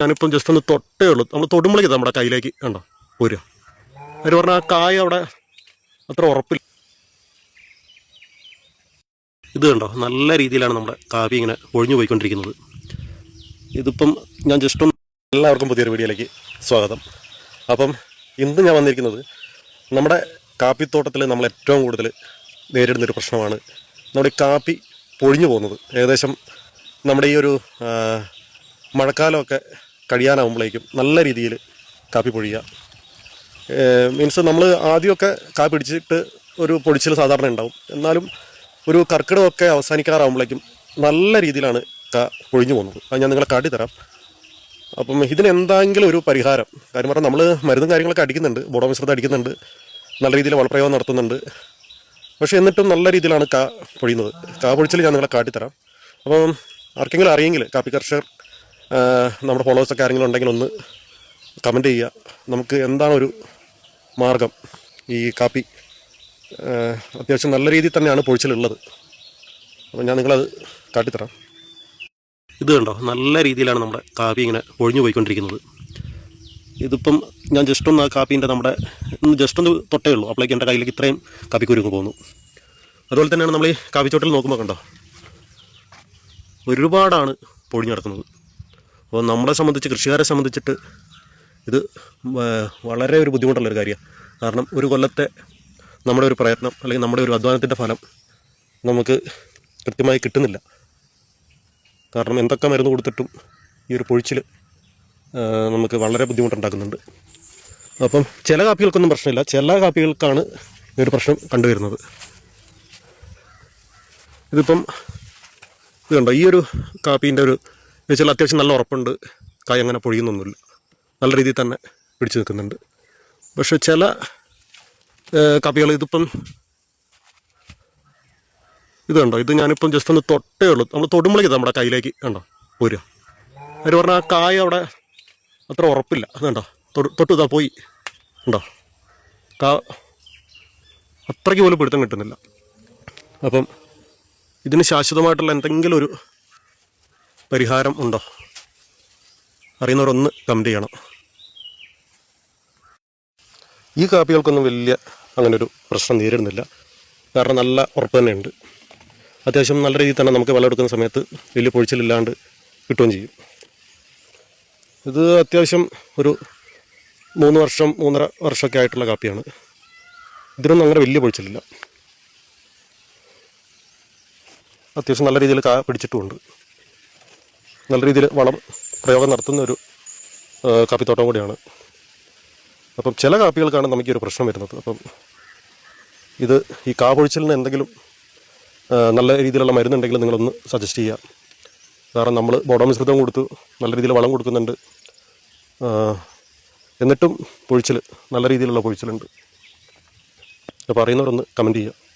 ഞാനിപ്പം ജസ്റ്റ് ഒന്ന് തൊട്ടേ ഉള്ളൂ. നമ്മൾ തൊടുമ്പോഴേക്ക് നമ്മുടെ കയ്യിലേക്ക് കണ്ടോ പോരുക. അവർ പറഞ്ഞാൽ ആ കായ അവിടെ അത്ര ഉറപ്പില്ല. ഇത് കണ്ടോ നല്ല രീതിയിലാണ് നമ്മുടെ കാപ്പി ഇങ്ങനെ ഒഴിഞ്ഞു പോയിക്കൊണ്ടിരിക്കുന്നത്. ഇതിപ്പം ഞാൻ ജസ്റ്റ് ഒന്ന് എല്ലാവർക്കും പുതിയൊരു വീഡിയോയിലേക്ക് സ്വാഗതം. അപ്പം ഇന്ന് ഞാൻ വന്നിരിക്കുന്നത് നമ്മുടെ കാപ്പിത്തോട്ടത്തിൽ നമ്മൾ ഏറ്റവും കൂടുതൽ നേരിടുന്നൊരു പ്രശ്നമാണ് നമ്മുടെ ഈ കാപ്പി പൊഴിഞ്ഞു പോകുന്നത്. ഏകദേശം നമ്മുടെ ഈ ഒരു മഴക്കാലമൊക്കെ കഴിയാനാവുമ്പോഴേക്കും നല്ല രീതിയിൽ കാപ്പി പൊഴിയുക. മീൻസ് നമ്മൾ ആദ്യമൊക്കെ കാപ്പി പിടിച്ചിട്ട് ഒരു പൊടിച്ചിൽ സാധാരണ ഉണ്ടാവും. എന്നാലും ഒരു കർക്കിടമൊക്കെ അവസാനിക്കാറാവുമ്പോഴേക്കും നല്ല രീതിയിലാണ് പൊഴിഞ്ഞു പോകുന്നത്. അത് ഞാൻ നിങ്ങളെ കാട്ടിത്തരാം. അപ്പം ഇതിനെന്തെങ്കിലും ഒരു പരിഹാരം, കാര്യം പറഞ്ഞാൽ നമ്മൾ മരുന്നും കാര്യങ്ങളൊക്കെ അടിക്കുന്നുണ്ട്, ബോഡോമിശ്രിതം അടിക്കുന്നുണ്ട്, നല്ല രീതിയിൽ വളപ്രയോഗം നടത്തുന്നുണ്ട്. പക്ഷേ എന്നിട്ടും നല്ല രീതിയിലാണ് പൊഴിയുന്നത്. പൊഴിച്ചിൽ ഞാൻ നിങ്ങളെ കാട്ടിത്തരാം. അപ്പം ആർക്കെങ്കിലും അറിയെങ്കിൽ കാപ്പി കർഷകർ നമ്മുടെ ഫോളോവേഴ്സൊക്കെ ആരെങ്കിലും ഉണ്ടെങ്കിൽ ഒന്ന് കമൻറ്റ് ചെയ്യുക. നമുക്ക് എന്താണ് ഒരു മാർഗം. ഈ കാപ്പി അത്യാവശ്യം നല്ല രീതിയിൽ തന്നെയാണ് പൊഴിച്ചിലുള്ളത്. അപ്പം ഞാൻ നിങ്ങളത് കാട്ടിത്തരാം. ഇത് കണ്ടോ നല്ല രീതിയിലാണ് നമ്മുടെ കാപ്പി ഇങ്ങനെ ഒഴിഞ്ഞു പോയിക്കൊണ്ടിരിക്കുന്നത്. ഇതിപ്പം ഞാൻ ജസ്റ്റ് ഒന്ന് ആ കാപ്പീൻ്റെ ജസ്റ്റ് ഒന്ന് തൊട്ടേ ഉള്ളൂ, അപ്പോഴേക്കും എൻ്റെ കയ്യിലേക്ക് ഇത്രയും കാപ്പിക്കുരുങ്ങ് പോകുന്നു. അതുപോലെ തന്നെയാണ് നമ്മൾ ഈ കാപ്പിച്ചോട്ടിൽ നോക്കുമ്പോൾ കണ്ടോ ഒരുപാടാണ് പൊഴിഞ്ഞു കിടക്കുന്നത്. അപ്പോൾ നമ്മളെ സംബന്ധിച്ച്, കൃഷിക്കാരെ സംബന്ധിച്ചിട്ട് ഇത് വളരെ ഒരു ബുദ്ധിമുട്ടുള്ളൊരു കാര്യമാണ്. കാരണം ഒരു കൊല്ലത്തെ നമ്മുടെ ഒരു പ്രയത്നം അല്ലെങ്കിൽ നമ്മുടെ ഒരു അധ്വാനത്തിൻ്റെ ഫലം നമുക്ക് കൃത്യമായി കിട്ടുന്നില്ല. കാരണം എന്തൊക്കെ മരുന്ന് കൊടുത്തിട്ടും ഈ ഒരു പൊഴിച്ചിൽ നമുക്ക് വളരെ ബുദ്ധിമുട്ടുണ്ടാക്കുന്നുണ്ട്. അപ്പം ചില കാപ്പികൾക്കൊന്നും പ്രശ്നമില്ല, ചില കാപ്പികൾക്കാണ് ഈ ഒരു പ്രശ്നം കണ്ടുവരുന്നത്. ഇതിപ്പം ഇത് കണ്ടോ, ഈ ഒരു കാപ്പീൻ്റെ ഒരു വെച്ചാൽ അത്യാവശ്യം നല്ല ഉറപ്പുണ്ട്, കായ അങ്ങനെ പൊഴിയുന്നൊന്നുമില്ല, നല്ല രീതിയിൽ തന്നെ പിടിച്ചു നിൽക്കുന്നുണ്ട്. പക്ഷെ ചില കാപ്പികൾ ഇതിപ്പം ഇത് കണ്ടോ, ഇത് ഞാനിപ്പം ജസ്റ്റ് ഒന്ന് തൊട്ടേ ഉള്ളൂ. നമ്മൾ തൊടുമ്പോഴേക്ക് നമ്മുടെ കയ്യിലേക്ക് കണ്ടോ പോരുക. അവർ പറഞ്ഞാൽ ആ കായ അവിടെ അത്ര ഉറപ്പില്ല. അത് കണ്ടോ തൊട്ട് ഇതാ പോയി കണ്ടോ, അത്രയ്ക്ക് പോലും പിടുത്തം കിട്ടുന്നില്ല. അപ്പം ഇതിന് ശാശ്വതമായിട്ടുള്ള എന്തെങ്കിലും ഒരു പരിഹാരം ഉണ്ടോ? അറിയുന്നവരൊന്ന് കമൻറ്റ് ചെയ്യണം. ഈ കാപ്പികൾക്കൊന്നും വലിയ അങ്ങനൊരു പ്രശ്നം നേരിടുന്നില്ല. കാരണം നല്ല ഉറപ്പ് തന്നെയുണ്ട്. അത്യാവശ്യം നല്ല രീതിയിൽ തന്നെ നമുക്ക് വിളവെടുക്കുന്ന സമയത്ത് വലിയ പൊഴിച്ചിലില്ലാണ്ട് കിട്ടുകയും ചെയ്യും. ഇത് അത്യാവശ്യം ഒരു 3 വർഷം 3.5 വർഷമൊക്കെ ആയിട്ടുള്ള കാപ്പിയാണ്. ഇതിനൊന്നും അങ്ങനെ വലിയ പൊഴിച്ചിലില്ല. അത്യാവശ്യം നല്ല രീതിയിൽ പിടിച്ചിട്ടുമുണ്ട്. നല്ല രീതിയിൽ വളം പ്രയോഗം നടത്തുന്ന ഒരു കാപ്പിത്തോട്ടം കൂടിയാണ്. അപ്പം ചില കാപ്പികൾക്കാണ് നമുക്ക് ഈ ഒരു പ്രശ്നം വരുന്നത്. അപ്പം ഇത് ഈ പൊഴിച്ചിലിന് എന്തെങ്കിലും നല്ല രീതിയിലുള്ള മരുന്നുണ്ടെങ്കിൽ നിങ്ങളൊന്ന് സജസ്റ്റ് ചെയ്യുക. കാരണം നമ്മൾ ബോഡോമിശ്രിതം കൊടുത്തു, നല്ല രീതിയിൽ വളം കൊടുക്കുന്നുണ്ട്, എന്നിട്ടും പൊഴിച്ചിൽ നല്ല രീതിയിലുള്ള പൊഴിച്ചിലുണ്ട്. അപ്പോൾ അറിയുന്നവരൊന്ന് കമൻറ്റ് ചെയ്യുക.